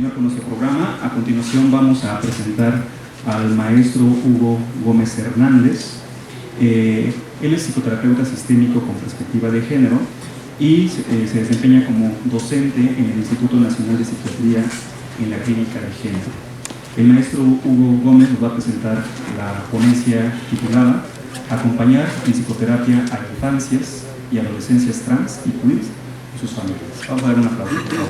continuar con nuestro programa. A continuación vamos a presentar al maestro Hugo Gómez Hernández. Él es psicoterapeuta sistémico con perspectiva de género y se desempeña como docente en el Instituto Nacional de Psiquiatría en la Clínica de Género. El maestro Hugo Gómez nos va a presentar la ponencia titulada Acompañar en psicoterapia a infancias y adolescencias trans y queer y sus familias. Vamos a dar un aplauso, por favor.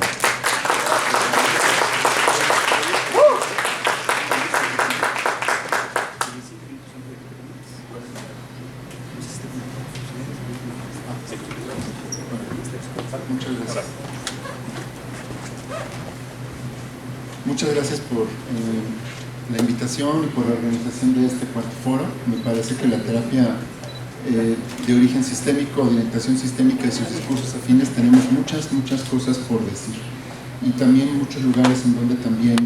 Muchas gracias por la invitación y por la organización de este cuarto foro. Me parece que la terapia de origen sistémico, de orientación sistémica y sus discursos afines tenemos muchas cosas por decir, y también muchos lugares en donde también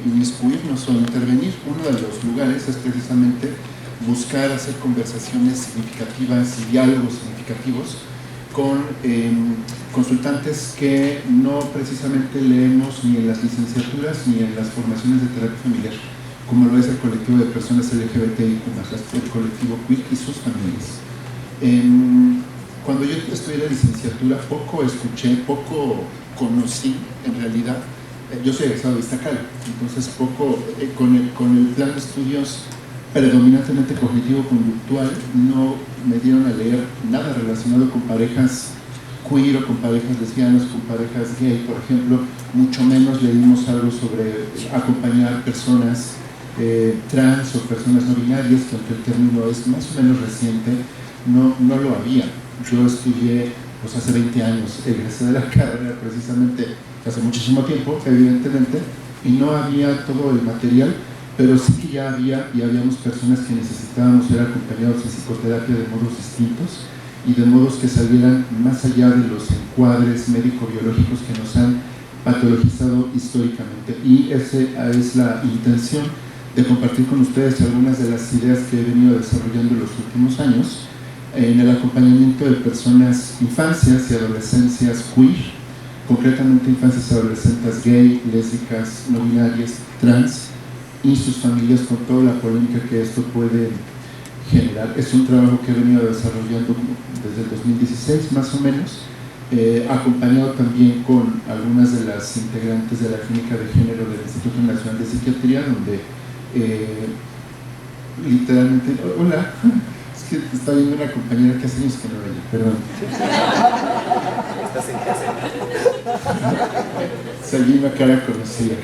inmiscuirnos o intervenir. Uno de los lugares es precisamente buscar hacer conversaciones significativas y diálogos significativos con consultantes que no precisamente leemos ni en las licenciaturas ni en las formaciones de terapia familiar, como lo es el colectivo de personas LGBTIQ+, el colectivo queer y sus familias. Cuando yo estudié la licenciatura, poco escuché, poco conocí en realidad. Yo soy egresado de Iztacala, entonces poco con el plan de estudios predominantemente cognitivo-conductual no me dieron a leer nada relacionado con parejas queer o con parejas lesbianas, con parejas gay, por ejemplo. Mucho menos leímos algo sobre acompañar personas trans o personas no binarias, que aunque el término es más o menos reciente, no lo había. Yo estudié pues hace 20 años, egresé de la carrera precisamente hace muchísimo tiempo, evidentemente, y no había todo el material, pero sí que ya había y habíamos personas que necesitábamos ser acompañados en psicoterapia de modos distintos y de modos que salieran más allá de los encuadres médico-biológicos que nos han patologizado históricamente. Y esa es la intención de compartir con ustedes algunas de las ideas que he venido desarrollando en los últimos años en el acompañamiento de personas, infancias y adolescencias queer, concretamente infancias y adolescentes gay, lésbicas, no binarias, trans y sus familias, con toda la polémica que esto puede generar. Es un trabajo que he venido desarrollando desde el 2016 más o menos, acompañado también con algunas de las integrantes de la Clínica de Género del Instituto Nacional de Psiquiatría, donde literalmente, hola, es que está viendo una compañera que hace años que no veía, perdón. ¿Estás en casa? Salí una cara conocida.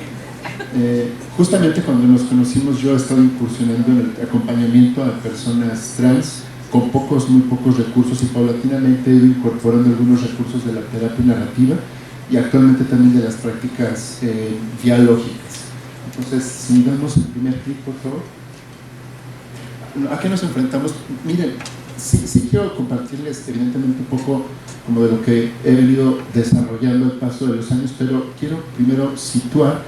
Justamente cuando nos conocimos, yo he estado incursionando en el acompañamiento a personas trans con muy pocos recursos, y paulatinamente he ido incorporando algunos recursos de la terapia narrativa y actualmente también de las prácticas dialógicas. Entonces, si damos el primer clic, por favor. ¿A qué nos enfrentamos? Miren, sí quiero compartirles evidentemente un poco como de lo que he venido desarrollando al paso de los años, pero quiero primero situar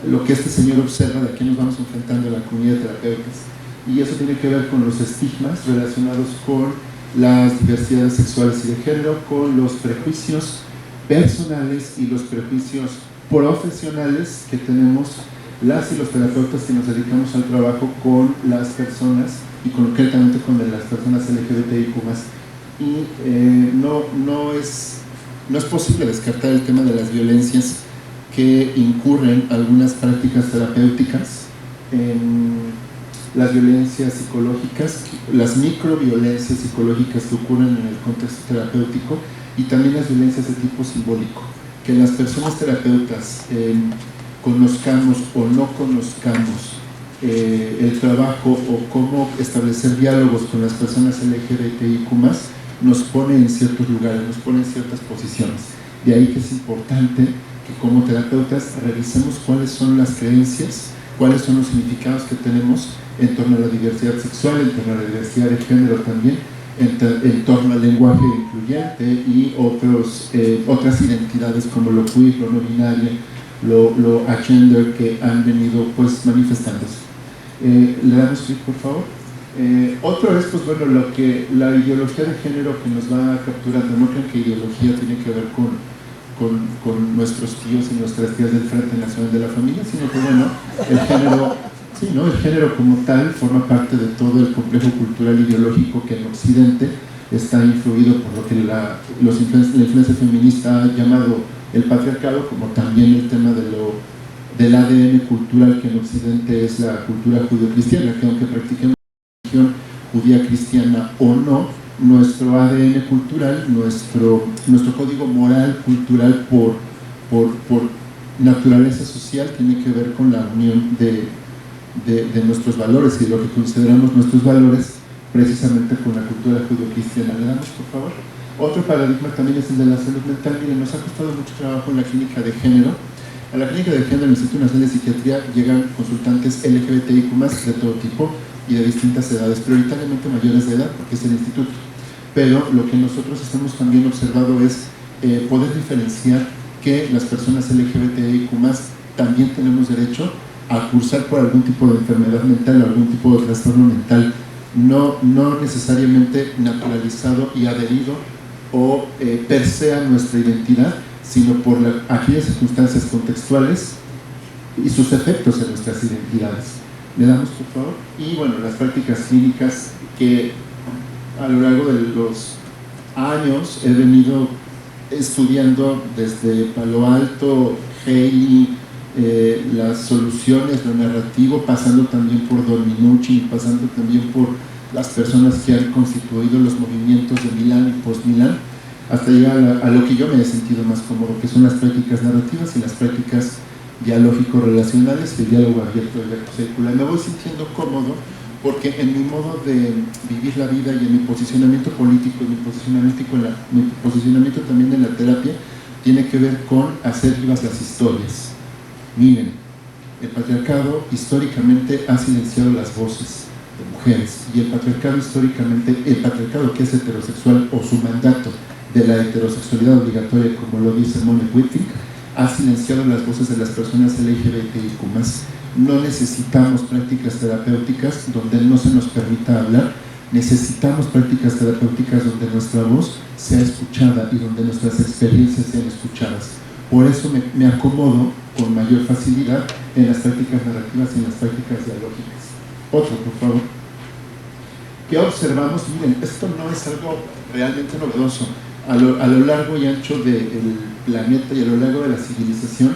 lo que este señor observa de a qué nos vamos enfrentando en la comunidad de terapeutas, y eso tiene que ver con los estigmas relacionados con las diversidades sexuales y de género, con los prejuicios personales y los prejuicios profesionales que tenemos las y los terapeutas que nos dedicamos al trabajo con las personas y concretamente con las personas LGBTIQ+. Y no es posible descartar el tema de las violencias que incurren algunas prácticas terapéuticas, las violencias psicológicas, las microviolencias psicológicas que ocurren en el contexto terapéutico, y también las violencias de tipo simbólico, que las personas terapeutas conozcamos o no conozcamos el trabajo o cómo establecer diálogos con las personas LGBTIQ+, nos pone en ciertos lugares, nos pone en ciertas posiciones. De ahí que es importante que como terapeutas revisemos cuáles son las creencias, cuáles son los significados que tenemos en torno a la diversidad sexual, en torno a la diversidad de género también, en torno al lenguaje incluyente y otras identidades como lo queer, lo no binario, lo agender, que han venido pues manifestándose. ¿Le damos clic, por favor? Otro es, pues bueno, la ideología de género que nos va capturando. No crean que ideología tiene que ver con con nuestros tíos y nuestras tías del Frente Nacional de la Familia, sino que bueno, el género, sí, ¿no? El género como tal forma parte de todo el complejo cultural ideológico que en Occidente está influido por lo que la influencia feminista ha llamado el patriarcado, como también el tema del ADN cultural que en Occidente es la cultura judío-cristiana, que aunque practiquemos religión judía cristiana o no, nuestro ADN cultural, nuestro código moral cultural por naturaleza social tiene que ver con la unión de nuestros valores y de lo que consideramos nuestros valores precisamente con la cultura judío-cristiana. ¿Le damos, por favor? Otro paradigma también es el de la salud mental. Miren, nos ha costado mucho trabajo en la clínica de género. A la clínica de género del Instituto Nacional de Psiquiatría llegan consultantes LGBTIQ+, de todo tipo y de distintas edades, prioritariamente mayores de edad, porque es el instituto. Pero lo que nosotros hemos también observado es poder diferenciar que las personas LGBTIQ+, también tenemos derecho a cursar por algún tipo de enfermedad mental o algún tipo de trastorno mental, no necesariamente naturalizado y adherido o per se a nuestra identidad, sino por aquellas circunstancias contextuales y sus efectos en nuestras identidades. ¿Le damos, por favor? Y bueno, las prácticas clínicas que a lo largo de los años he venido estudiando desde Palo Alto, Haley, las soluciones, lo narrativo, pasando también por Don Minucci, pasando también por las personas que han constituido los movimientos de Milán y post-Milán, hasta llegar a lo que yo me he sentido más cómodo, que son las prácticas narrativas y las prácticas dialógico-relacionales, el diálogo abierto y el circular. Me voy sintiendo cómodo porque en mi modo de vivir la vida y en mi posicionamiento político, y mi posicionamiento también en la terapia, tiene que ver con hacer vivas las historias. Miren, el patriarcado históricamente ha silenciado las voces de mujeres, y el patriarcado históricamente, el patriarcado que es heterosexual o su mandato de la heterosexualidad obligatoria, como lo dice Monique Wittig, ha silenciado las voces de las personas LGBTIQ+. No necesitamos prácticas terapéuticas donde no se nos permita hablar, necesitamos prácticas terapéuticas donde nuestra voz sea escuchada y donde nuestras experiencias sean escuchadas. Por eso me acomodo con mayor facilidad en las prácticas narrativas y en las prácticas dialógicas. Otro, por favor. ¿Qué observamos? Miren, esto no es algo realmente novedoso. A lo largo y ancho del planeta y a lo largo de la civilización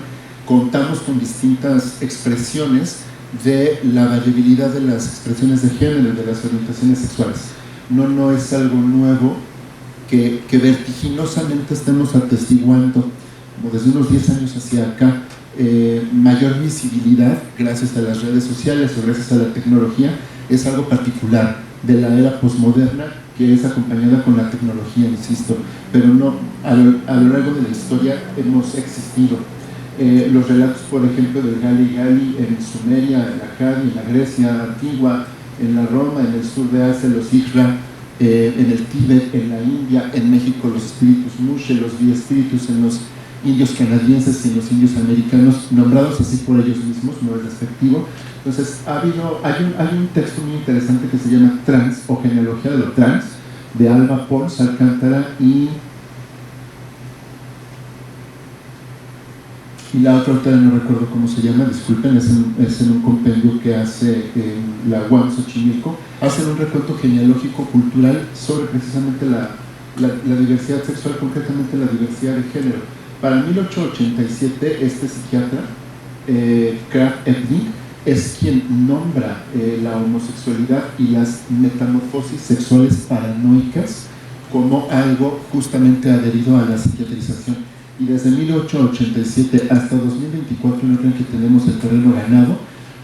contamos con distintas expresiones de la variabilidad de las expresiones de género y de las orientaciones sexuales. No es algo nuevo que vertiginosamente estemos atestiguando, como desde unos 10 años hacia acá, mayor visibilidad gracias a las redes sociales o gracias a la tecnología. Es algo particular de la era posmoderna que es acompañada con la tecnología, insisto, pero no, a lo largo de la historia hemos existido. Los relatos, por ejemplo, del Gali Gali en Sumeria, en Akkad, en la Grecia antigua, en la Roma, en el sur de Asia, los Hijra, en el Tíbet, en la India, en México los espíritus Mushe, los biespíritus en los indios canadienses y en los indios americanos, nombrados así por ellos mismos, no es despectivo. Entonces, hay un texto muy interesante que se llama Trans, o Genealogía de lo Trans, de Alba Pons, Alcántara y la otra autora no recuerdo cómo se llama, disculpen, es en un compendio que hace la UAM Xochimilco, hacen un recuento genealógico cultural sobre precisamente la diversidad sexual, concretamente la diversidad de género. Para 1887, este psiquiatra, Krafft Ebing, es quien nombra la homosexualidad y las metamorfosis sexuales paranoicas como algo justamente adherido a la psiquiatrización. Y desde 1887 hasta 2024, no crean que tenemos el terreno ganado,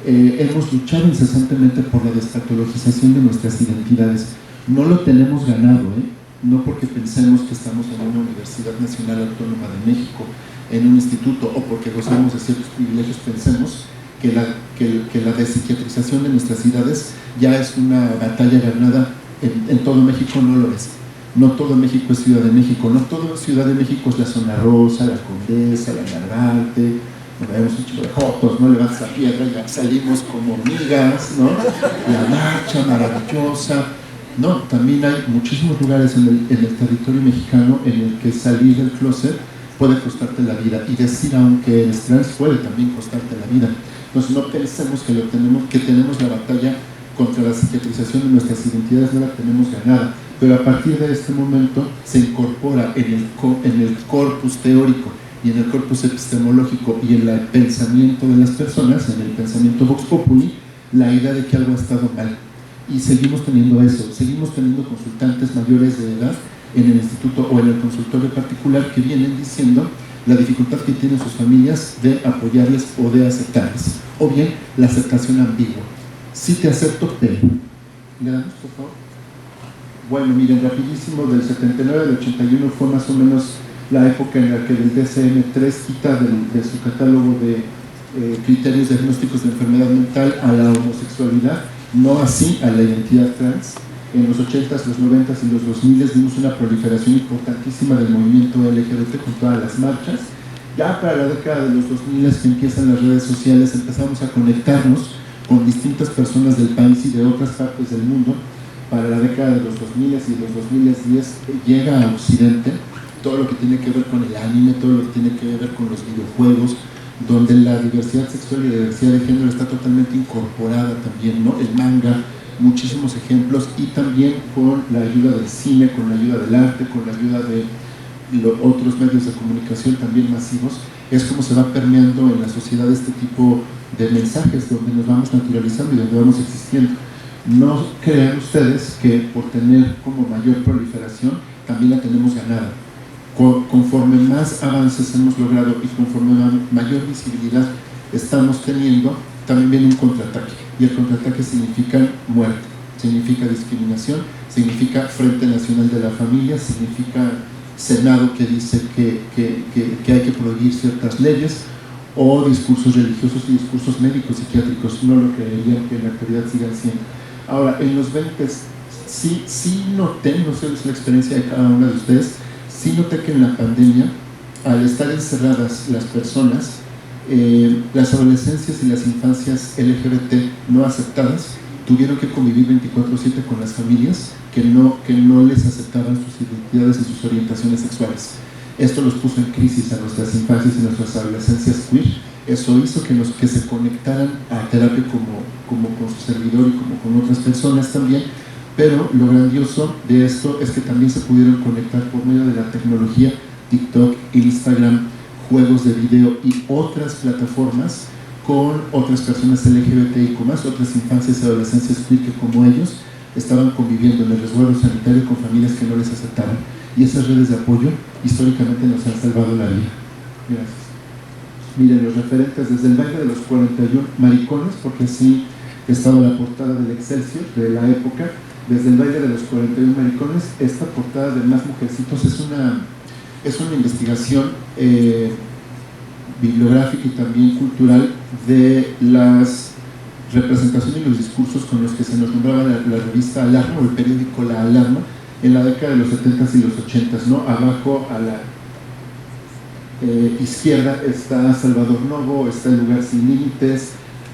hemos luchado incesantemente por la despatologización de nuestras identidades. No lo tenemos ganado, no porque pensemos que estamos en una Universidad Nacional Autónoma de México, en un instituto, o porque gozamos de ciertos privilegios, pensemos que la despsiquiatrización de nuestras ciudades ya es una batalla ganada. En todo México no lo es. No todo México es Ciudad de México, no todo Ciudad de México es la Zona Rosa, la Condesa, la Narvarte, vemos un chico de jotos, ¿no? Levantas la piedra y salimos como hormigas, ¿no? La marcha maravillosa. No, también hay muchísimos lugares en el territorio mexicano en el que salir del closet puede costarte la vida, y decir aunque eres trans puede también costarte la vida. Entonces no pensemos que tenemos la batalla contra la psiquiatrización de nuestras identidades, no la tenemos ganada, pero a partir de este momento se incorpora en el corpus teórico y en el corpus epistemológico y en el pensamiento de las personas, en el pensamiento Vox Populi, la idea de que algo ha estado mal. Y seguimos teniendo eso, seguimos teniendo consultantes mayores de edad en el instituto o en el consultorio particular que vienen diciendo la dificultad que tienen sus familias de apoyarles o de aceptarles, o bien la aceptación ambigua. Sí te acepto, pero... ¿Le damos, por favor? Bueno, miren, rapidísimo, del 79 al 81 fue más o menos la época en la que el DSM-3 quita de su catálogo de criterios diagnósticos de enfermedad mental a la homosexualidad, no así a la identidad trans. En los 80s, los 90s y los 2000s vimos una proliferación importantísima del movimiento LGBT con todas las marchas. Ya para la década de los 2000s, que empiezan las redes sociales, empezamos a conectarnos con distintas personas del país y de otras partes del mundo. Para la década de los 2000s y los 2010 llega a Occidente todo lo que tiene que ver con el anime, todo lo que tiene que ver con los videojuegos, donde la diversidad sexual y la diversidad de género está totalmente incorporada también, ¿no? El manga, muchísimos ejemplos, y también con la ayuda del cine, con la ayuda del arte, con la ayuda de otros medios de comunicación también masivos, es como se va permeando en la sociedad este tipo de mensajes, donde nos vamos naturalizando y donde vamos existiendo. No crean ustedes que por tener como mayor proliferación también la tenemos ganada. Conforme más avances hemos logrado y conforme mayor visibilidad estamos teniendo, también viene un contraataque, y el contraataque significa muerte, significa discriminación, significa Frente Nacional de la Familia, significa Senado que dice que hay que prohibir ciertas leyes, o discursos religiosos y discursos médicos, psiquiátricos. No lo creerían que en la actualidad sigan siendo. Ahora, en los 20 sí noté, no sé si es la experiencia de cada una de ustedes, sí noté que en la pandemia, al estar encerradas las personas, las adolescencias y las infancias LGBT no aceptadas tuvieron que convivir 24/7 con las familias que no les aceptaban sus identidades y sus orientaciones sexuales. Esto los puso en crisis a nuestras infancias y nuestras adolescencias queer. Eso hizo que se conectaran a terapia como con su servidor y como con otras personas también. Pero lo grandioso de esto es que también se pudieron conectar por medio de la tecnología, TikTok, Instagram, juegos de video y otras plataformas con otras personas LGBTI, otras infancias y adolescencias queer que como ellos estaban conviviendo en el resguardo sanitario con familias que no les aceptaban. Y esas redes de apoyo históricamente nos han salvado la vida. Gracias. Miren, los referentes desde el baile de los 41 maricones, porque así estaba la portada del Excelsior de la época. Desde el baile de los 41 maricones, esta portada de Más Mujercitos es una investigación bibliográfica y también cultural de las representaciones y los discursos con los que se nos nombraba la revista Alarma o el periódico La Alarma en la década de los 70s y los 80s, ¿no? Abajo a la izquierda está Salvador Novo, está El Lugar Sin Límites,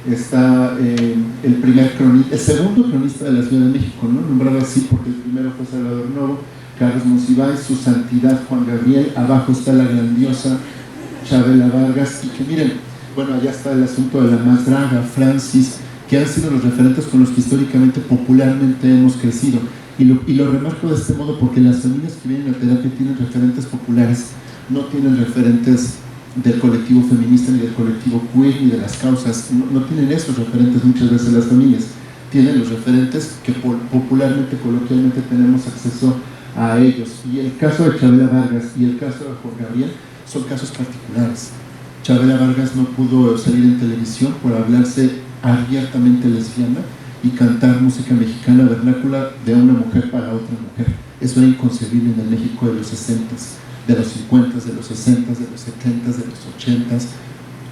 está el segundo cronista de la Ciudad de México, ¿no? Nombrado así porque el primero fue Salvador Novo, Carlos Monsiváis, Su Santidad Juan Gabriel, abajo está la grandiosa Chabela Vargas, y que miren, bueno, allá está el asunto de la más draga, Francis, que han sido los referentes con los que históricamente, popularmente hemos crecido. Y lo remarco de este modo porque las familias que vienen a terapia tienen referentes populares, no tienen referentes del colectivo feminista, ni del colectivo queer, ni de las causas, no tienen esos referentes muchas veces las familias, tienen los referentes que popularmente, coloquialmente tenemos acceso a ellos. Y el caso de Chabela Vargas y el caso de Juan Gabriel son casos particulares. Chabela Vargas no pudo salir en televisión por hablarse abiertamente lesbiana y cantar música mexicana vernácula de una mujer para otra mujer. Eso era inconcebible en el México de los 60s, de los 50s, de los 60s, de los 70s, de los 80s.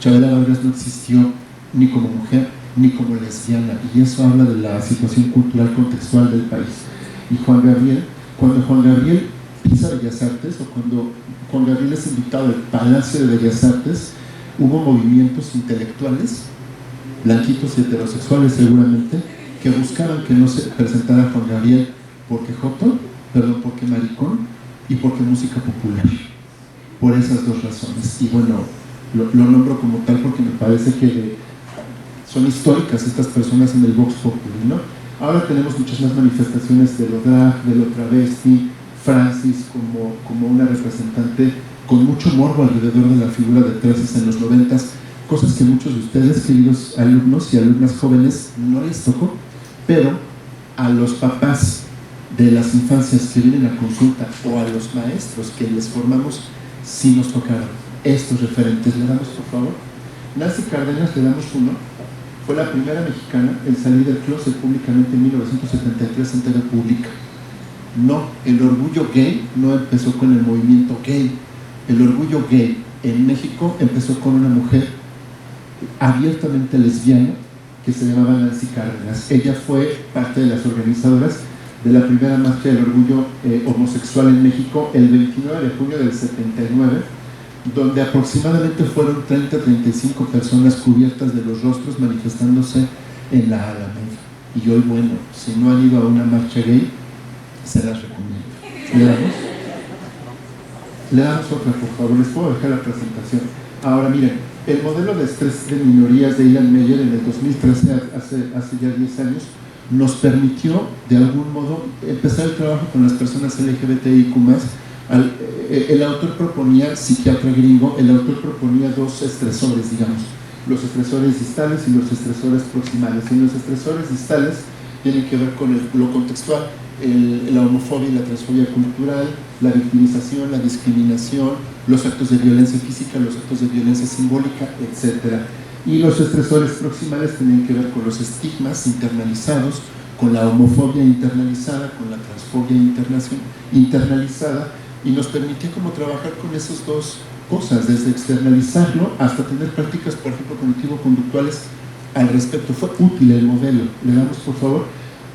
Chabela Vargas no existió ni como mujer ni como lesbiana, y eso habla de la situación cultural contextual del país. Y Juan Gabriel, cuando Juan Gabriel pisa Bellas Artes, o cuando Juan Gabriel es invitado al Palacio de Bellas Artes, hubo movimientos intelectuales, blanquitos y heterosexuales seguramente, que buscaban que no se presentara Juan Gabriel porque maricón y porque música popular. por esas dos razones. Y bueno, lo nombro como tal porque me parece que son históricas estas personas en el Vox Populi, ¿no? Ahora tenemos muchas más manifestaciones de lo drag, de lo travesti, Francis como una representante con mucho morbo alrededor de la figura de Traces en los 90s, cosas que muchos de ustedes, queridos alumnos y alumnas jóvenes, no les tocó, pero a los papás de las infancias que vienen a consulta o a los maestros que les formamos, sí nos tocaron estos referentes. Le damos, por favor. Nancy Cárdenas, le damos uno. Fue la primera mexicana en salir del closet públicamente en 1973 en TV Pública. No, el orgullo gay no empezó con el movimiento gay. El orgullo gay en México empezó con una mujer abiertamente lesbiana que se llamaba Nancy Cárdenas. Ella fue parte de las organizadoras de la primera marcha del orgullo homosexual en México el 29 de junio del 79, donde aproximadamente fueron 30-35 personas cubiertas de los rostros manifestándose en la Alameda. Y hoy, bueno, si no han ido a una marcha gay, se las recomiendo. ¿Le damos? Le damos otra, por favor. Les puedo dejar la presentación. Ahora, miren, el modelo de estrés de minorías de Ilan Meyer en el 2013, hace ya 10 años, nos permitió, de algún modo, empezar el trabajo con las personas LGBTIQ+. El autor proponía, psiquiatra gringo, el autor proponía dos estresores, digamos, los estresores distales y los estresores proximales. Y los estresores distales tienen que ver con lo contextual, la homofobia y la transfobia cultural, la victimización, la discriminación, los actos de violencia física, los actos de violencia simbólica, etc. Y los estresores proximales tienen que ver con los estigmas internalizados, con la homofobia internalizada, con la transfobia internalizada, y nos permitía como trabajar con esas dos cosas, desde externalizarlo hasta tener prácticas, por ejemplo, cognitivo-conductuales al respecto. Fue útil el modelo. Le damos, por favor.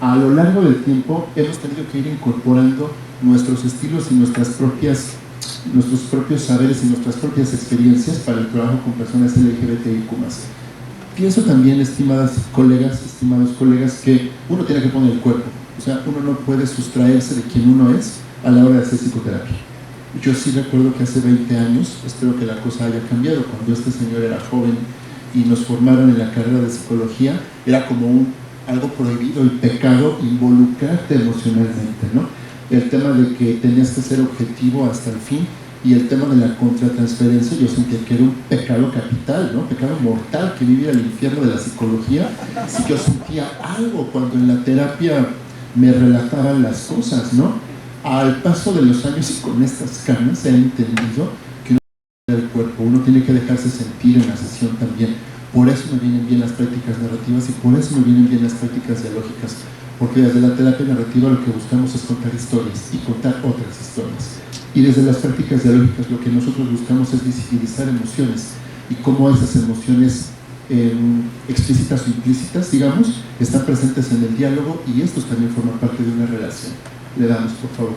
A lo largo del tiempo hemos tenido que ir incorporando nuestros estilos y nuestros propios saberes y nuestras propias experiencias para el trabajo con personas LGBTIQ+. Pienso también, estimados colegas, que uno tiene que poner el cuerpo. O sea, uno no puede sustraerse de quien uno es a la hora de hacer psicoterapia. Yo sí recuerdo que hace 20 años, espero que la cosa haya cambiado, cuando este señor era joven y nos formaron en la carrera de psicología, era como algo prohibido, el pecado, involucrarte emocionalmente, ¿no? El tema de que tenías que ser objetivo hasta el fin, y el tema de la contratransferencia, yo sentía que era un pecado capital, ¿no? Pecado mortal, que vivir al infierno de la psicología. Si yo sentía algo cuando en la terapia me relataban las cosas, ¿no? Al paso de los años y con estas canas se ha entendido que el cuerpo, uno tiene que dejarse sentir en la sesión también. Por eso me vienen bien las prácticas narrativas y por eso me vienen bien las prácticas dialógicas, porque desde la terapia narrativa lo que buscamos es contar historias y contar otras historias. Y desde las prácticas dialógicas lo que nosotros buscamos es visibilizar emociones y cómo esas emociones explícitas o implícitas, digamos, están presentes en el diálogo, y estos también forman parte de una relación. Le damos, por favor.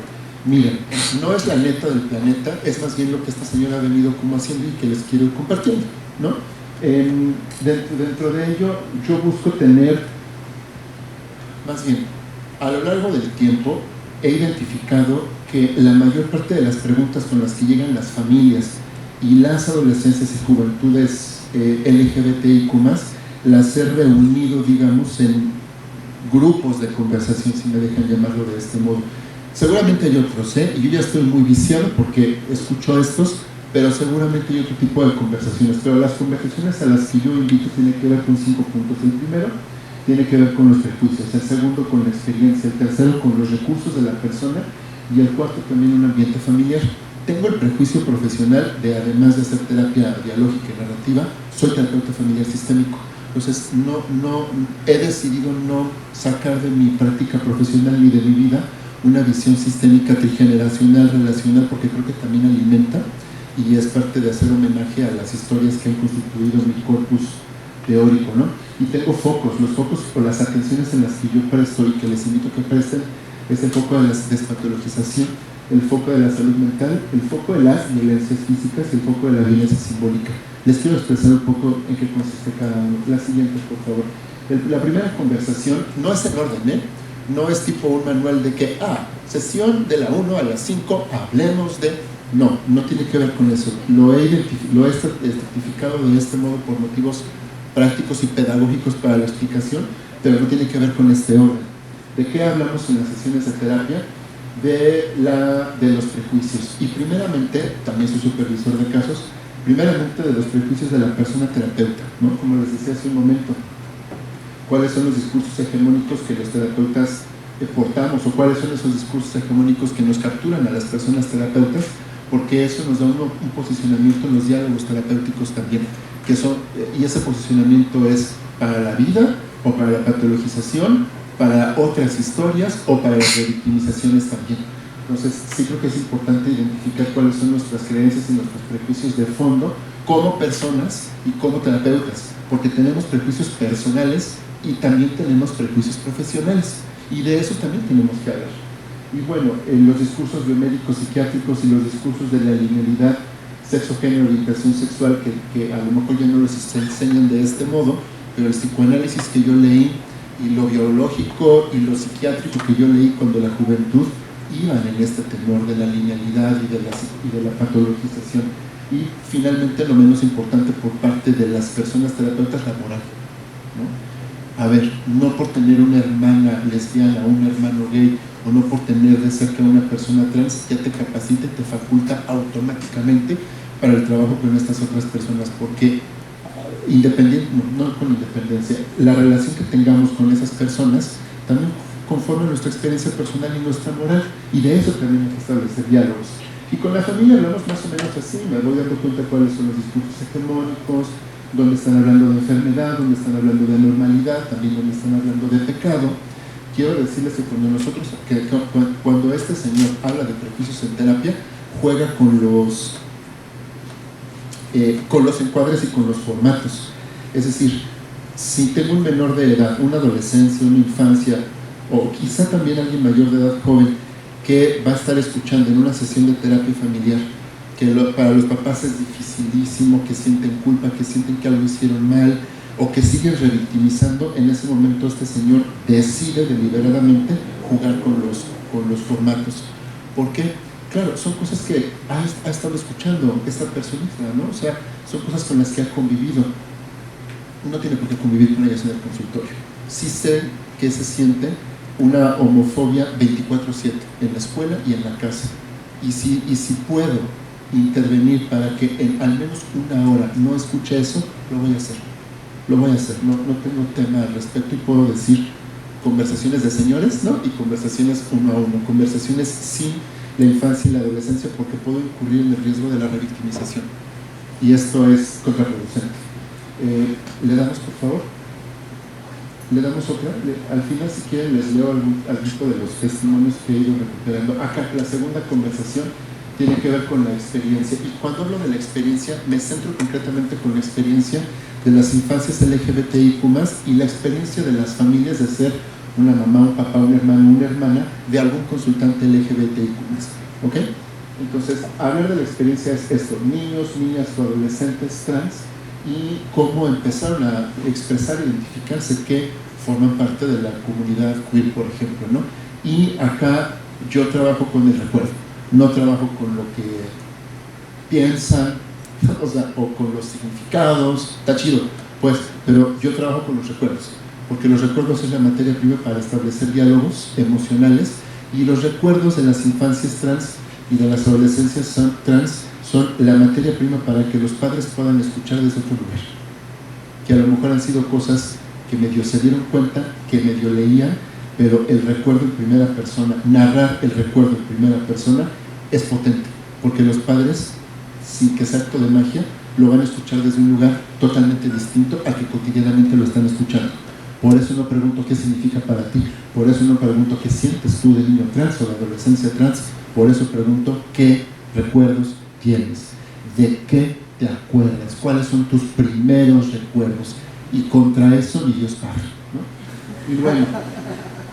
Miren, no es la neta del planeta, es más bien lo que esta señora ha venido como haciendo y que les quiero ir compartiendo, ¿no? Dentro de ello, yo busco tener, más bien, a lo largo del tiempo, he identificado que la mayor parte de las preguntas con las que llegan las familias y las adolescencias y juventudes LGBTIQ+, las he reunido, digamos, en grupos de conversación, si me dejan llamarlo de este modo. Seguramente hay otros, y yo ya estoy muy viciado porque escucho estos, pero seguramente hay otro tipo de conversaciones. Pero las conversaciones a las que yo invito tienen que ver con 5 puntos. El primero tiene que ver con los prejuicios, el segundo con la experiencia, el tercero con los recursos de la persona, y el cuarto también un ambiente familiar. Tengo el prejuicio profesional de, además de hacer terapia dialógica y narrativa, soy terapeuta familiar sistémico. Entonces, he decidido no sacar de mi práctica profesional ni de mi vida una visión sistémica, trigeneracional, relacional, porque creo que también alimenta y es parte de hacer homenaje a las historias que han constituido mi corpus teórico, ¿no? Y tengo focos, los focos o las atenciones en las que yo presto y que les invito a que presten, es el foco de la despatologización, el foco de la salud mental, el foco de las violencias físicas y el foco de la violencia simbólica. Les quiero expresar un poco en qué consiste cada uno. La siguiente, por favor. La primera conversación no es en orden, no es tipo un manual de que, sesión de la 1 a las 5, hablemos de... No, no tiene que ver con eso. Lo he identificado de este modo por motivos prácticos y pedagógicos para la explicación, pero no tiene que ver con este orden. ¿De qué hablamos en las sesiones de terapia? De los prejuicios. Y primeramente, también soy supervisor de casos, primeramente de los prejuicios de la persona terapeuta, ¿no? Como les decía hace un momento, ¿cuáles son los discursos hegemónicos que los terapeutas portamos, o cuáles son esos discursos hegemónicos que nos capturan a las personas terapeutas? Porque eso nos da un posicionamiento en los diálogos terapéuticos también, y ese posicionamiento es para la vida, o para la patologización, para otras historias, o para las revictimizaciones también. Entonces, sí creo que es importante identificar cuáles son nuestras creencias y nuestros prejuicios de fondo como personas y como terapeutas, porque tenemos prejuicios personales y también tenemos prejuicios profesionales, y de eso también tenemos que hablar. Y bueno, los discursos biomédicos psiquiátricos y los discursos de la linealidad sexo, género, orientación sexual, que a lo mejor ya no les enseñan de este modo, pero el psicoanálisis que yo leí, y lo biológico y lo psiquiátrico que yo leí cuando la juventud, iban en este tenor de la linealidad y de la patologización. Y finalmente, lo menos importante por parte de las personas terapeutas, la moral, ¿no? A ver, no por tener una hermana lesbiana, un hermano gay, o no por tener de cerca a una persona trans, ya te capacita y te faculta automáticamente para el trabajo con estas otras personas, porque no con independencia, la relación que tengamos con esas personas también conforme nuestra experiencia personal y nuestra moral, y de eso también hay que establecer diálogos. Y con la familia hablamos más o menos así, me voy dando cuenta cuáles son los discursos hegemónicos, donde están hablando de enfermedad, donde están hablando de normalidad, también donde están hablando de pecado. Quiero decirles que cuando este señor habla de prejuicios en terapia, juega con los encuadres y con los formatos. Es decir, si tengo un menor de edad, una adolescencia, una infancia, o quizá también alguien mayor de edad joven, que va a estar escuchando en una sesión de terapia familiar, que para los papás es dificilísimo, que sienten culpa, que sienten que algo hicieron mal, o que siguen revictimizando, en ese momento este señor decide deliberadamente jugar con los formatos. ¿Por qué? Claro, son cosas que ha estado escuchando esta personita, ¿no? O sea, son cosas con las que ha convivido. No tiene por qué convivir con ellas en el consultorio. Sí sé que se siente una homofobia 24/7 en la escuela y en la casa. Y si puedo intervenir para que en al menos una hora no escuche eso, lo voy a hacer. Lo voy a hacer, no tengo tema al respecto, y puedo decir conversaciones de señores, ¿no? Y conversaciones uno a uno, conversaciones sin la infancia y la adolescencia, porque puedo incurrir en el riesgo de la revictimización. Y esto es contraproducente. ¿Le damos, por favor? ¿Le damos otra? Al final, si quieren, les leo algún de los testimonios que he ido recuperando. Acá, la segunda conversación tiene que ver con la experiencia. Y cuando hablo de la experiencia, me centro concretamente con la experiencia de las infancias LGBTIQ+, y la experiencia de las familias de ser una mamá, un papá, un hermano, una hermana de algún consultante LGBTIQ+. ¿Ok? Entonces, hablar de la experiencia es esto: niños, niñas o adolescentes trans, y cómo empezaron a expresar, identificarse que forman parte de la comunidad queer, por ejemplo, ¿no? Y acá yo trabajo con el recuerdo, no trabajo con lo que piensan, o sea, o con los significados. Está chido, pues, pero yo trabajo con los recuerdos, porque los recuerdos es la materia prima para establecer diálogos emocionales, y los recuerdos de las infancias trans y de las adolescencias trans son la materia prima para que los padres puedan escuchar desde otro lugar, que a lo mejor han sido cosas que medio se dieron cuenta, que medio leían, pero el recuerdo en primera persona, narrar el recuerdo en primera persona es potente, porque los padres, sin que sea acto de magia, lo van a escuchar desde un lugar totalmente distinto al que cotidianamente lo están escuchando. Por eso no pregunto qué significa para ti, por eso no pregunto qué sientes tú de niño trans o de adolescencia trans, por eso pregunto qué recuerdos tienes, de qué te acuerdas, cuáles son tus primeros recuerdos, y contra eso ni Dios paga, ¿no? Y bueno,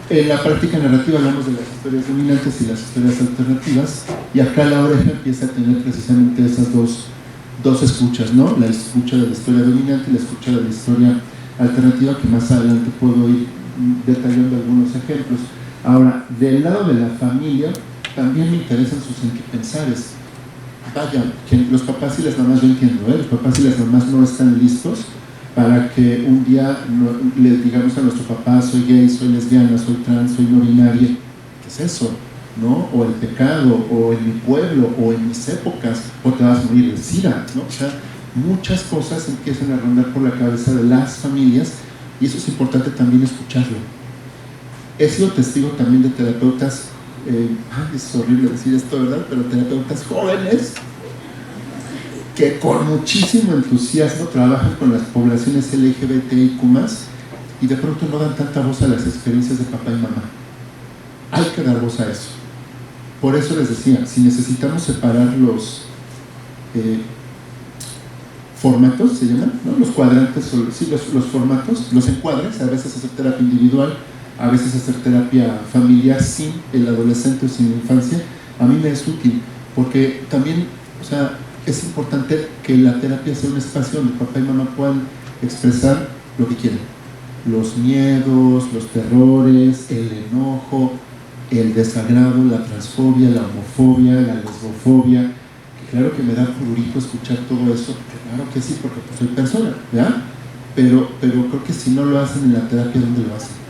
en la práctica narrativa hablamos de las historias dominantes y las historias alternativas, y acá la oreja empieza a tener precisamente esas dos escuchas, ¿no? La escucha de la historia dominante y la escucha de la historia alternativa, que más adelante puedo ir detallando algunos ejemplos. Ahora, del lado de la familia, también me interesan sus sentipensares. vaya, que los papás y las mamás, yo entiendo, los papás y las mamás no están listos para que un día le digamos a nuestro papá: soy gay, soy lesbiana, soy trans, soy no binaria. ¿Qué es eso? ¿No? O el pecado, o en mi pueblo, o en mis épocas, o te vas a morir de SIDA, ¿no? O sea, muchas cosas empiezan a rondar por la cabeza de las familias, y eso es importante también escucharlo. He sido testigo también de terapeutas, es horrible decir esto, ¿verdad? Pero terapeutas jóvenes que con muchísimo entusiasmo trabajan con las poblaciones LGBTIQ+, y de pronto no dan tanta voz a las experiencias de papá y mamá. Hay que dar voz a eso. Por eso les decía, si necesitamos separar los formatos, se llaman, ¿no? Los cuadrantes, sí, los formatos, los encuadres, a veces hacer terapia individual, a veces hacer terapia familiar sin el adolescente o sin la infancia, a mí me es útil, porque también, o sea, es importante que la terapia sea un espacio donde papá y mamá puedan expresar lo que quieren. Los miedos, los terrores, el enojo, el desagrado, la transfobia, la homofobia, la lesbofobia, que claro que me da prurito escuchar todo eso, claro que sí, porque pues soy persona, ¿verdad? Pero creo que si no lo hacen en la terapia, ¿dónde lo hacen?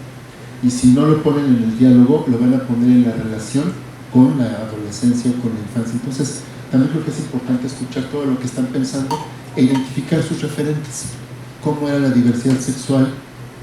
Y si no lo ponen en el diálogo, lo van a poner en la relación con la adolescencia o con la infancia. Entonces, también creo que es importante escuchar todo lo que están pensando e identificar sus referentes. Cómo era la diversidad sexual,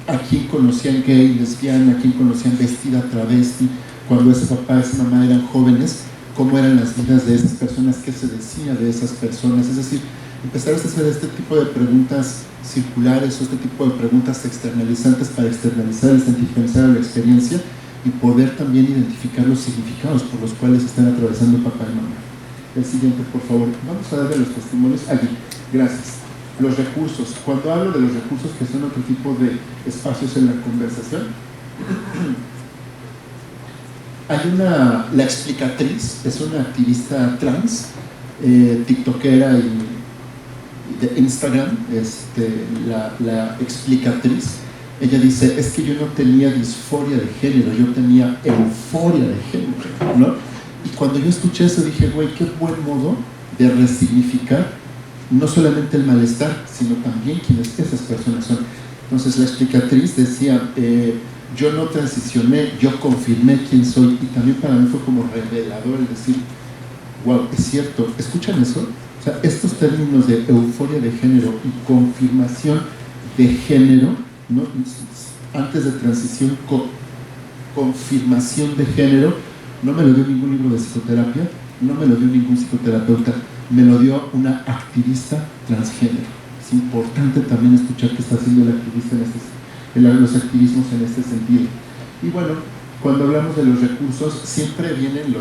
a quién conocían gay, lesbiana, a quién conocían vestida, travesti, cuando ese papá y esa mamá eran jóvenes, cómo eran las vidas de esas personas, qué se decía de esas personas. Es decir, empezar a hacer este tipo de preguntas circulares o este tipo de preguntas externalizantes para externalizar el sentimentalizar la experiencia y poder también identificar los significados por los cuales están atravesando papá y mamá. El siguiente, por favor. Vamos a darle los testimonios allí. Gracias. Los recursos. Cuando hablo de los recursos, que son otro tipo de espacios en la conversación, hay la explicatriz, es una activista trans, tiktokera y de Instagram, la explicatriz. Ella dice: es que yo no tenía disforia de género, yo tenía euforia de género, ¿no? Y cuando yo escuché eso dije: güey, qué buen modo de resignificar no solamente el malestar, sino también quienes esas personas son. Entonces la explicatriz decía: yo no transicioné, yo confirmé quién soy, y también para mí fue como revelador el decir: wow, es cierto. ¿Escuchan eso? O sea, estos términos de euforia de género y confirmación de género, ¿no? Antes de transición, confirmación de género, no me lo dio ningún libro de psicoterapia, no me lo dio ningún psicoterapeuta, me lo dio una activista transgénero. Es importante también escuchar qué está haciendo el activista los activismos en este sentido. Y bueno, cuando hablamos de los recursos, siempre vienen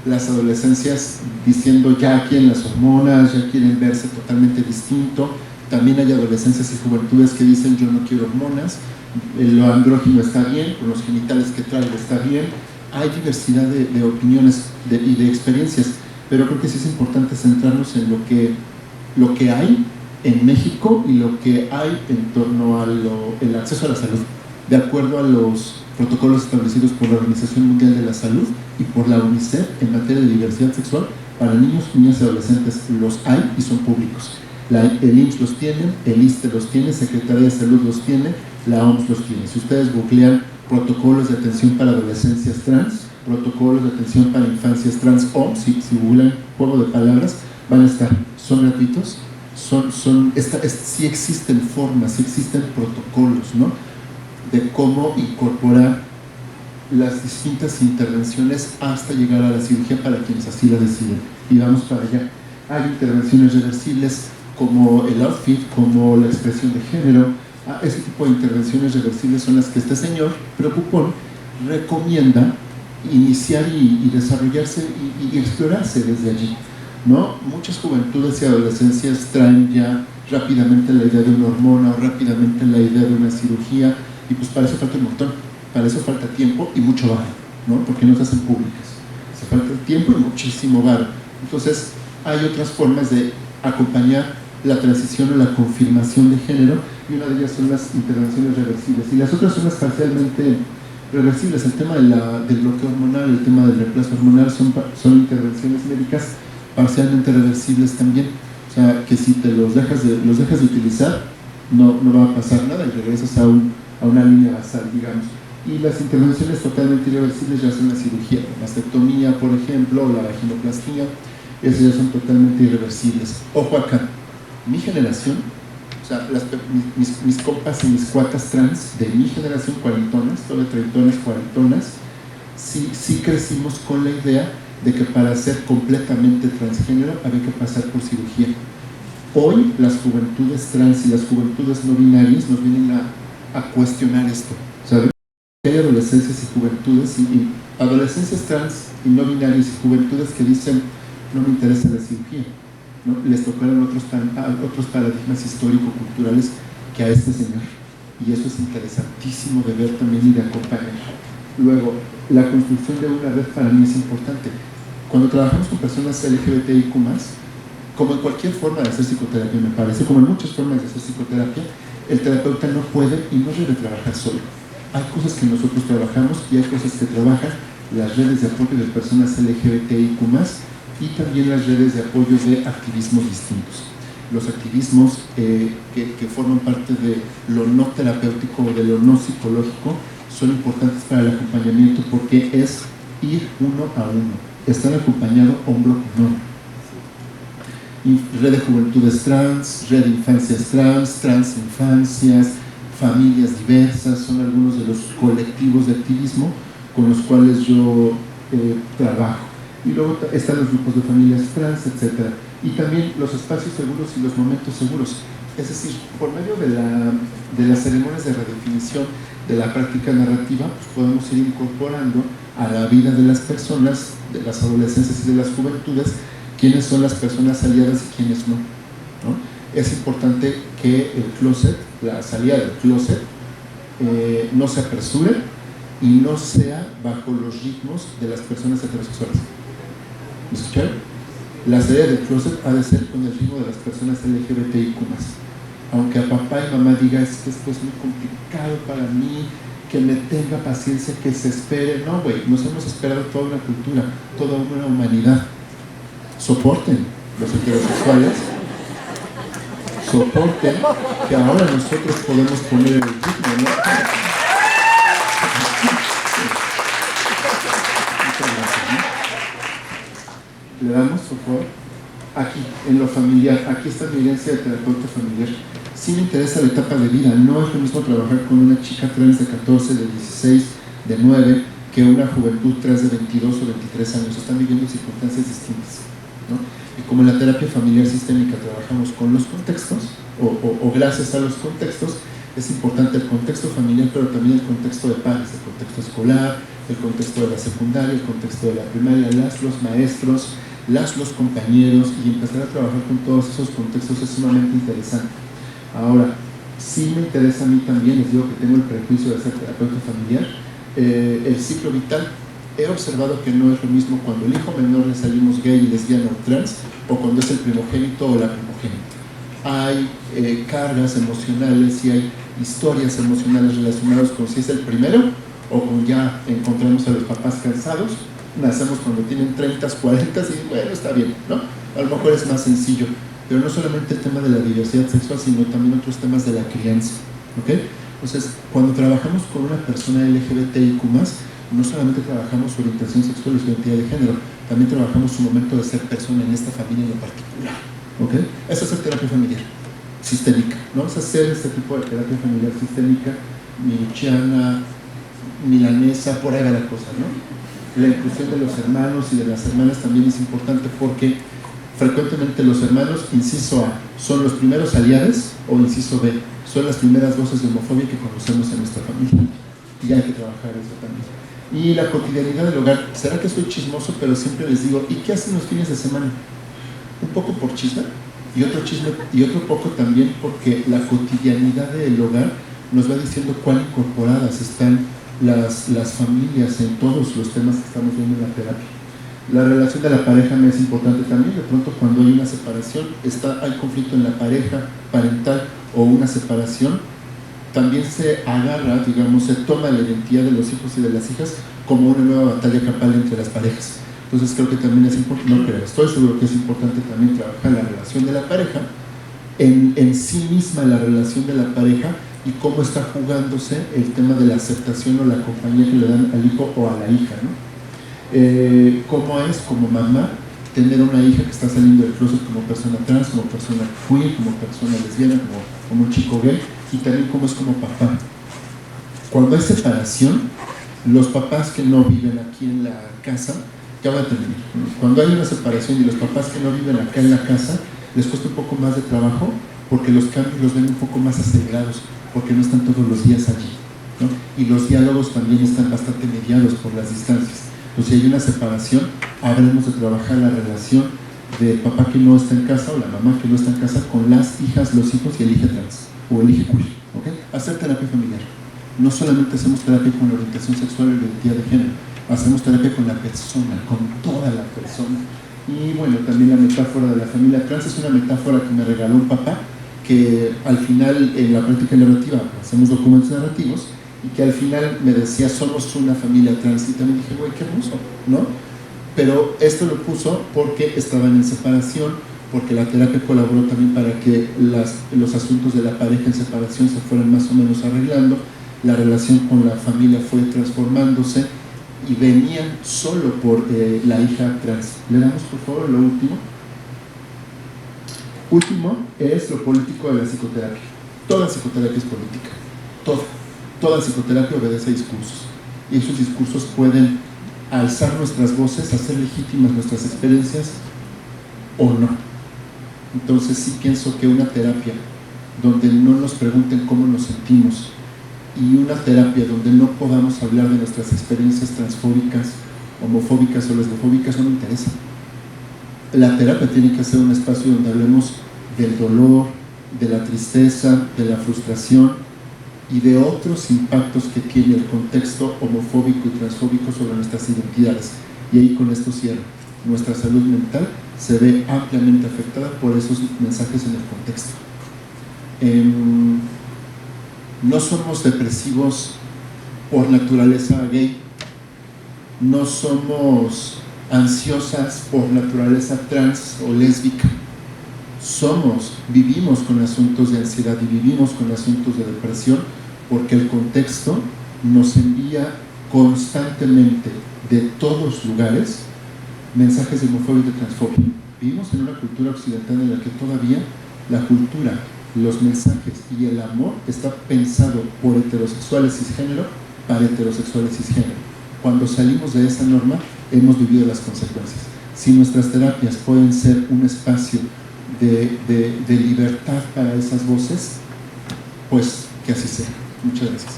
las adolescencias diciendo: ya quieren las hormonas, ya quieren verse totalmente distinto. También hay adolescencias y juventudes que dicen: yo no quiero hormonas, lo andrógino está bien, con los genitales que trae está bien. Hay diversidad de opiniones y de experiencias, pero creo que sí es importante centrarnos en lo que hay en México y lo que hay en torno al acceso a la salud, de acuerdo a los protocolos establecidos por la Organización Mundial de la Salud y por la UNICEF en materia de diversidad sexual para niños, niñas y adolescentes. Los hay y son públicos. El IMSS los tiene, el ISSSTE los tiene, Secretaría de Salud los tiene, la OMS los tiene. Si ustedes googlean protocolos de atención para adolescencias trans, protocolos de atención para infancias trans, OMS, si googlean juego de palabras, van a estar. Son gratuitos, sí existen formas, sí existen protocolos, ¿no?, de cómo incorporar las distintas intervenciones hasta llegar a la cirugía para quienes así la deciden. Y vamos para allá. Hay intervenciones reversibles como el outfit, como la expresión de género. Ese tipo de intervenciones reversibles son las que este señor preocupón recomienda iniciar y desarrollarse y explorarse desde allí, ¿no? Muchas juventudes y adolescencias traen ya rápidamente la idea de una hormona o rápidamente la idea de una cirugía, y pues para eso falta un montón, para eso falta tiempo y mucho varo, ¿no? Porque no se hacen públicas, se falta tiempo y muchísimo varo. Entonces hay otras formas de acompañar la transición o la confirmación de género, y una de ellas son las intervenciones reversibles y las otras son las parcialmente reversibles. El tema del bloqueo hormonal, el tema del reemplazo hormonal son intervenciones médicas parcialmente reversibles también. O sea, que si te los dejas de utilizar, no va a pasar nada y regresas a una línea basal, digamos. Y las intervenciones totalmente irreversibles ya son la cirugía, la mastectomía, por ejemplo, o la vaginoplastia, esas ya son totalmente irreversibles. Ojo acá, mi generación, o sea, mis compas y mis cuatas trans de mi generación, cuarentonas, todavía treintonas, cuarentonas, sí crecimos con la idea de que para ser completamente transgénero había que pasar por cirugía. Hoy las juventudes trans y las juventudes no binarias nos vienen a cuestionar esto. ¿Sabes? Hay adolescencias y juventudes, y adolescencias trans y no binarias y juventudes que dicen no me interesa la cirugía, ¿no? Les tocaron otros paradigmas histórico-culturales que a este señor, y eso es interesantísimo de ver también y de acompañar. Luego, la construcción de una red para mí es importante. Cuando trabajamos con personas LGBTIQ+, como en cualquier forma de hacer psicoterapia, me parece, como en muchas formas de hacer psicoterapia, el terapeuta no puede y no debe trabajar solo. Hay cosas que nosotros trabajamos y hay cosas que trabajan las redes de apoyo de personas LGBTIQ+, y también las redes de apoyo de activismos distintos. Los activismos que forman parte de lo no terapéutico o de lo no psicológico son importantes para el acompañamiento porque es ir uno a uno, estar acompañado hombro con hombro. Red de juventudes trans, red de infancias trans, transinfancias, familias diversas, son algunos de los colectivos de activismo con los cuales yo trabajo. Y luego están los grupos de familias trans, etc. Y también los espacios seguros y los momentos seguros. Es decir, por medio de las ceremonias de redefinición de la práctica narrativa, pues podemos ir incorporando a la vida de las personas, de las adolescencias y de las juventudes, quiénes son las personas aliadas y quiénes no, ¿no? Es importante que el closet, la salida del closet, no se apresure y no sea bajo los ritmos de las personas heterosexuales. ¿Me escucharon? La salida del closet ha de ser con el ritmo de las personas LGBTIQ+. Aunque a papá y mamá diga es que esto es muy complicado para mí, que me tenga paciencia, que se espere. No, güey, nos hemos esperado toda una cultura, toda una humanidad. Soporten los heterosexuales, soporten que ahora nosotros podemos poner el ritmo, ¿no? Le damos, por favor, aquí, en lo familiar, aquí está mi herencia de terapeuta familiar. Sí me interesa la etapa de vida, no es lo mismo trabajar con una chica trans de 14, de 16, de 9, que una juventud trans de 22 o 23 años, están viviendo circunstancias distintas, ¿no? Y como en la terapia familiar sistémica trabajamos con los contextos, o gracias a los contextos, es importante el contexto familiar, pero también el contexto de pares, el contexto escolar, el contexto de la secundaria, el contexto de la primaria, los maestros, los compañeros, y empezar a trabajar con todos esos contextos es sumamente interesante. Ahora, sí me interesa a mí también, les digo que tengo el prejuicio de ser terapeuta familiar, el ciclo vital. He observado que no es lo mismo cuando el hijo menor le salimos gay, lesbiana o trans, o cuando es el primogénito o la primogénita. Hay cargas emocionales y hay historias emocionales relacionadas con si es el primero o con ya encontramos a los papás cansados, nacemos cuando tienen 30, 40 y bueno, está bien, ¿no? A lo mejor es más sencillo, pero no solamente el tema de la diversidad sexual, sino también otros temas de la crianza, ¿ok? Entonces, cuando trabajamos con una persona LGBTIQ+, no solamente trabajamos su orientación sexual y su identidad de género, también trabajamos su momento de ser persona en esta familia en lo particular, ¿ok? Esa es la terapia familiar sistémica, ¿no? Vamos a hacer este tipo de terapia familiar sistémica, minuchiana, milanesa, por ahí va la cosa, ¿no? La inclusión de los hermanos y de las hermanas también es importante porque frecuentemente los hermanos, inciso A, son los primeros aliados, o inciso B, son las primeras voces de homofobia que conocemos en nuestra familia, y hay que trabajar eso también. Y la cotidianidad del hogar, será que soy chismoso, pero siempre les digo, ¿y qué hacen los fines de semana? Un poco por chisme, y otro chisme, y otro poco también porque la cotidianidad del hogar nos va diciendo cuán incorporadas están las familias en todos los temas que estamos viendo en la terapia. La relación de la pareja me es importante también. De pronto cuando hay una separación, hay conflicto en la pareja parental o una separación, también se agarra, digamos, se toma la identidad de los hijos y de las hijas como una nueva batalla campal entre las parejas. Entonces creo que también es importante, no creo, estoy seguro que es importante también trabajar la relación de la pareja, en sí misma la relación de la pareja y cómo está jugándose el tema de la aceptación o la compañía que le dan al hijo o a la hija, ¿no? Cómo es como mamá tener una hija que está saliendo del closet como persona trans, como persona queer, como persona lesbiana, como un chico gay, y también cómo es como papá. Cuando hay separación, los papás que no viven aquí en la casa, ya va a terminar. Cuando hay una separación y los papás que no viven acá en la casa, les cuesta un poco más de trabajo porque los cambios los ven un poco más acelerados, porque no están todos los días allí, ¿no? Y los diálogos también están bastante mediados por las distancias. Entonces, si hay una separación, habremos de trabajar la relación del papá que no está en casa o la mamá que no está en casa con las hijas, los hijos y el hijo trans o el hijo queer, ¿okay? Hacer terapia familiar. No solamente hacemos terapia con la orientación sexual o la identidad de género, hacemos terapia con la persona, con toda la persona. Y bueno, también la metáfora de la familia trans es una metáfora que me regaló un papá, que al final en la práctica narrativa hacemos documentos narrativos, y que al final me decía, somos una familia trans, y también dije, güey, qué hermoso, ¿no? Pero esto lo puso porque estaban en separación, porque la terapia colaboró también para que los asuntos de la pareja en separación se fueran más o menos arreglando, la relación con la familia fue transformándose, y venían solo por la hija trans. Le damos por favor lo último. Último es lo político de la psicoterapia. Toda psicoterapia es política, toda psicoterapia obedece a discursos, y esos discursos pueden alzar nuestras voces, hacer legítimas nuestras experiencias o no. Entonces sí pienso que una terapia donde no nos pregunten cómo nos sentimos, y una terapia donde no podamos hablar de nuestras experiencias transfóbicas, homofóbicas o lesbofóbicas, no me interesa. La terapia tiene que ser un espacio donde hablemos del dolor, de la tristeza, de la frustración y de otros impactos que tiene el contexto homofóbico y transfóbico sobre nuestras identidades. Y ahí con esto cierro. Nuestra salud mental se ve ampliamente afectada por esos mensajes en el contexto. No somos depresivos por naturaleza gay, no somos ansiosas por naturaleza trans o lésbica. Vivimos con asuntos de ansiedad y vivimos con asuntos de depresión porque el contexto nos envía constantemente de todos lugares mensajes de homofobia y de transfobia. Vivimos en una cultura occidental en la que todavía la cultura, los mensajes y el amor está pensado por heterosexuales cisgénero para heterosexuales cisgénero. Cuando salimos de esa norma, hemos vivido las consecuencias. Si nuestras terapias pueden ser un espacio de libertad para esas voces, pues que así sea. Muchas gracias.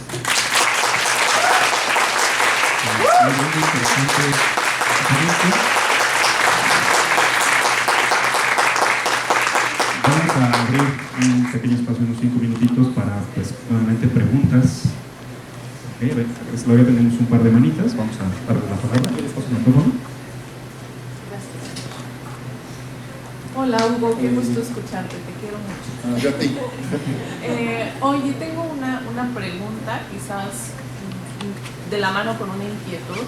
Vamos a abrir un pequeño espacio, unos 5 minutitos para, pues, nuevamente preguntas. Okay, a ver, todavía tenemos un par de manitas. Vamos a darle la palabra. Hola Hugo, qué gusto escucharte, te quiero mucho. Yo a ti. Oye, tengo una pregunta, quizás de la mano con una inquietud.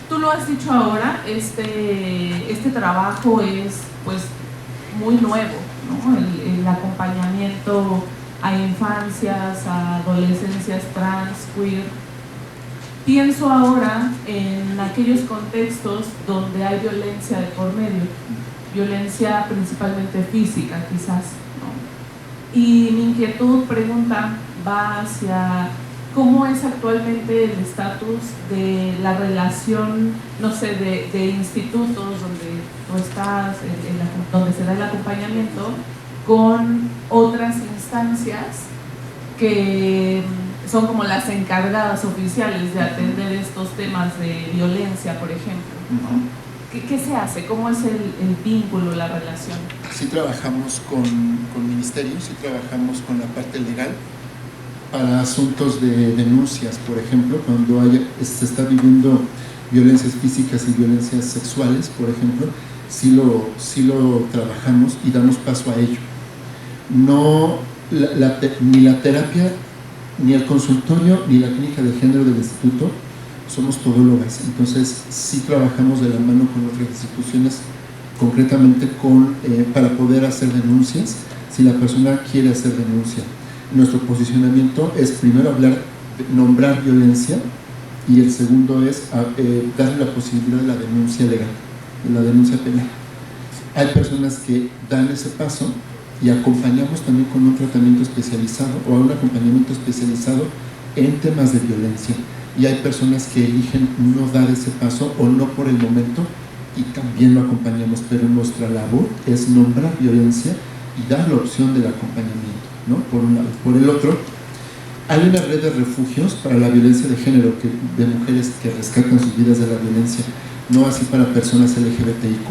Tú lo has dicho ahora, este trabajo es pues muy nuevo, ¿no? El acompañamiento a infancias, a adolescencias trans, queer. Pienso ahora en aquellos contextos donde hay violencia de por medio, violencia principalmente física quizás, ¿no? Y mi inquietud, pregunta, va hacia cómo es actualmente el estatus de la relación, no sé, de institutos donde tú estás, donde se da el acompañamiento, con otras instancias que son como las encargadas oficiales de atender estos temas de violencia, por ejemplo, ¿no? ¿Qué se hace? ¿Cómo es el vínculo, la relación? Sí trabajamos con ministerios, sí trabajamos con la parte legal para asuntos de denuncias, por ejemplo, cuando se está viviendo violencias físicas y violencias sexuales, por ejemplo, sí lo trabajamos y damos paso a ello. No, ni la terapia, ni el consultorio, ni la clínica de género del instituto somos todólogas, entonces sí trabajamos de la mano con otras instituciones, concretamente para poder hacer denuncias, si la persona quiere hacer denuncia. Nuestro posicionamiento es primero nombrar violencia, y el segundo es darle la posibilidad de la denuncia legal, de la denuncia penal. Hay personas que dan ese paso y acompañamos también con un tratamiento especializado o un acompañamiento especializado en temas de violencia, y hay personas que eligen no dar ese paso o no por el momento, y también lo acompañamos, pero nuestra labor es nombrar violencia y dar la opción del acompañamiento, ¿no? Por un lado. Por el otro, hay una red de refugios para la violencia de género, de mujeres que rescatan sus vidas de la violencia, no así para personas LGBTIQ+.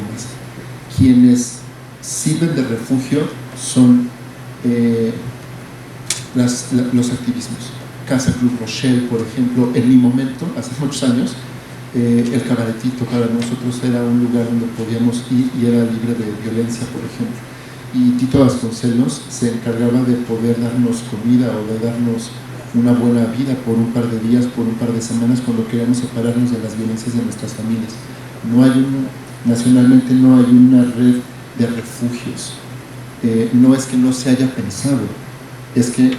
Quienes sirven de refugio son los activismos. Casa Club Rochelle, por ejemplo, en mi momento, hace muchos años, el Cabaretito para nosotros era un lugar donde podíamos ir y era libre de violencia, por ejemplo. Y Tito Vasconcelos se encargaba de poder darnos comida o de darnos una buena vida por un par de días, por un par de semanas, cuando queríamos separarnos de las violencias de nuestras familias. Nacionalmente no hay una red de refugios. No es que no se haya pensado, es que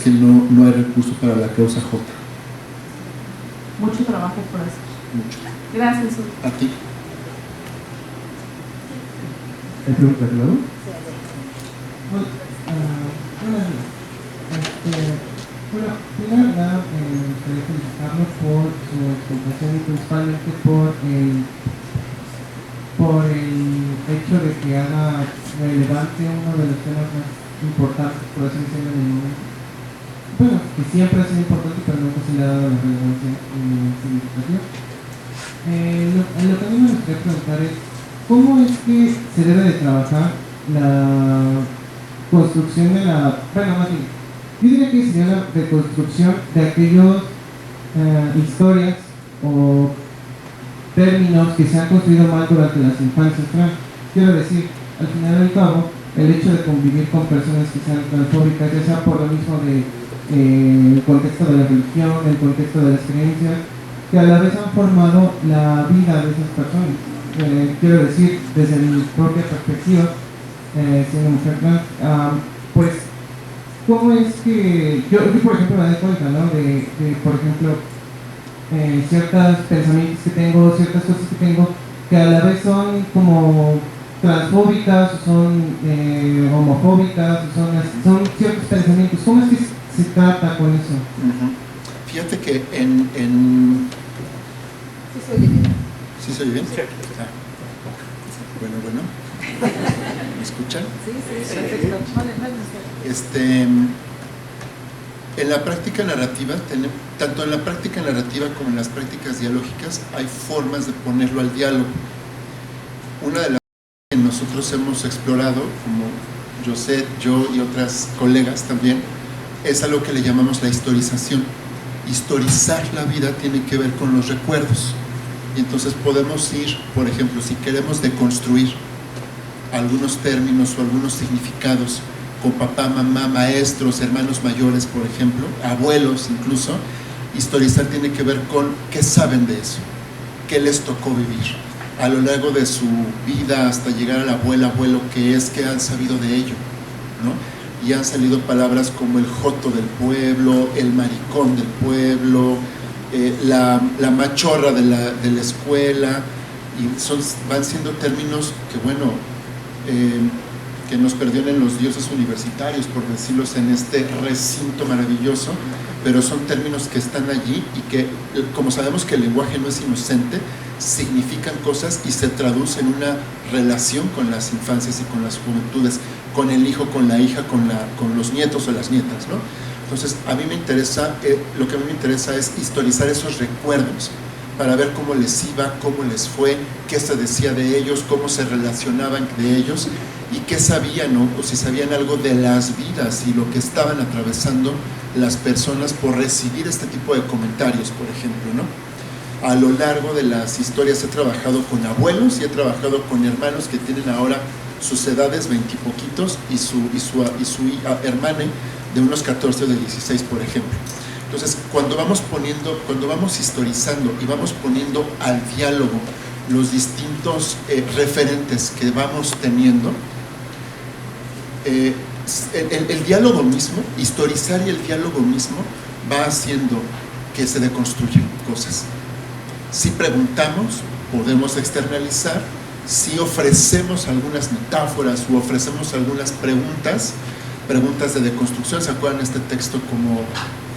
no hay recurso para la causa J. Mucho trabajo por eso. Mucho. Gracias. A ti. ¿Hay preguntas de lado? Bueno, primero nada, quería felicitarlos por su explicación y principalmente por el hecho de que haga relevante uno de los temas más importantes, por así decirlo, en el momento. Bueno, que siempre ha sido importante, pero nunca se le ha dado la relevancia significativa. Lo que a mí me gustaría preguntar es, ¿cómo es que se debe de trabajar la construcción de la... Bueno, más bien, yo diría que sería la reconstrucción de aquellas historias o términos que se han construido mal durante las infancias trans. Quiero decir, al final del cabo, el hecho de convivir con personas que sean transfóbicas, ya sea por lo mismo el contexto de la religión, el contexto de las creencias, que a la vez han formado la vida de esas personas. Quiero decir, desde mi propia perspectiva, siendo mujer trans, pues, ¿cómo es que yo por ejemplo, me doy cuenta, ¿no? de por ejemplo, ciertos pensamientos que tengo, ciertas cosas que tengo, que a la vez son como transfóbicas, o son homofóbicas, o son ciertos pensamientos? ¿Cómo es que se trata con eso? Fíjate que ¿Sí se oye bien? Sí. Ah. Bueno. ¿Me escuchan? Sí, perfecto. En la práctica narrativa, tanto en la práctica narrativa como en las prácticas dialógicas, hay formas de ponerlo al diálogo. Una de las que nosotros hemos explorado, como José, yo y otras colegas también, es a lo que le llamamos la historización. Historizar la vida tiene que ver con los recuerdos. Y entonces podemos ir, por ejemplo, si queremos deconstruir algunos términos o algunos significados con papá, mamá, maestros, hermanos mayores, por ejemplo, abuelos incluso, historizar tiene que ver con qué saben de eso, qué les tocó vivir a lo largo de su vida hasta llegar a la abuela, abuelo, que han sabido de ello, ¿no? Y han salido palabras como el joto del pueblo, el maricón del pueblo, la machorra de la escuela, y van siendo términos que, bueno, que nos perdonen los dioses universitarios, por decirlos en este recinto maravilloso, pero son términos que están allí y que, como sabemos que el lenguaje no es inocente, significan cosas y se traduce en una relación con las infancias y con las juventudes, con el hijo, con la hija, con los nietos o las nietas, ¿no? Entonces, a mí me interesa, lo que a mí me interesa es historizar esos recuerdos para ver cómo les iba, cómo les fue, qué se decía de ellos, cómo se relacionaban de ellos y qué sabían, ¿no? O si sabían algo de las vidas y lo que estaban atravesando las personas por recibir este tipo de comentarios, por ejemplo, ¿no? A lo largo de las historias he trabajado con abuelos y he trabajado con hermanos que tienen ahora sus edades 20 y poquitos y su hermana de unos 14 o de 16, por ejemplo. Entonces, cuando vamos historizando y vamos poniendo al diálogo los distintos referentes que vamos teniendo, el diálogo mismo, historizar y el diálogo mismo va haciendo que se deconstruyan cosas. Si preguntamos, podemos externalizar. Si ofrecemos algunas metáforas o ofrecemos algunas preguntas de deconstrucción, ¿se acuerdan este texto como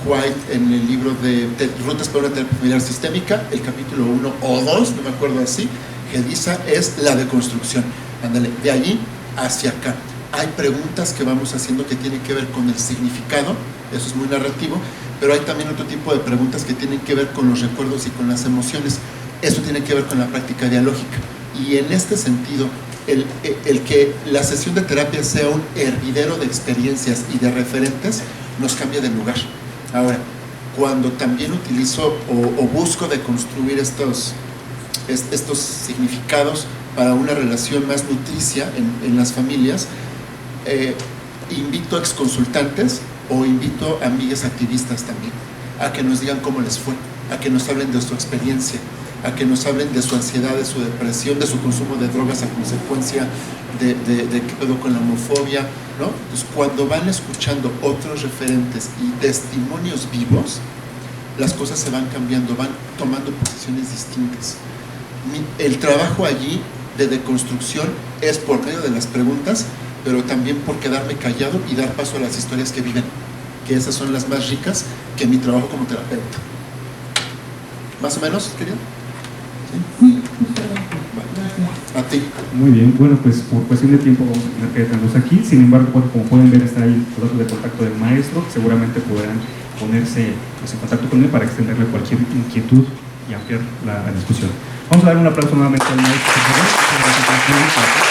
White en el libro de Rutas para una terapia familiar sistémica, el capítulo 1 o 2, no me acuerdo así, que dice es la deconstrucción? Ándale, de allí hacia acá. Hay preguntas que vamos haciendo que tienen que ver con el significado, eso es muy narrativo, pero hay también otro tipo de preguntas que tienen que ver con los recuerdos y con las emociones. Eso tiene que ver con la práctica dialógica. Y en este sentido, el que la sesión de terapia sea un hervidero de experiencias y de referentes nos cambia de lugar. Ahora, cuando también utilizo o busco deconstruir estos significados para una relación más nutricia en las familias, invito a exconsultantes o invito a amigas activistas también a que nos digan cómo les fue, a que nos hablen de su experiencia, a que nos hablen de su ansiedad, de su depresión, de su consumo de drogas a consecuencia de qué pedo con la homofobia, ¿no? Entonces, cuando van escuchando otros referentes y testimonios vivos, las cosas se van cambiando, van tomando posiciones distintas. El trabajo allí de deconstrucción es por medio de las preguntas, pero también por quedarme callado y dar paso a las historias que viven, que esas son las más ricas que mi trabajo como terapeuta. ¿Más o menos, querido? Sí, justamente. Gracias. A ti. Muy bien, bueno, pues por cuestión de tiempo vamos a tener que detenernos aquí. Sin embargo, bueno, como pueden ver, está ahí los datos de contacto del maestro, que seguramente podrán ponerse pues, en contacto con él para extenderle cualquier inquietud y ampliar la discusión. Vamos a dar un aplauso nuevamente al maestro, por favor.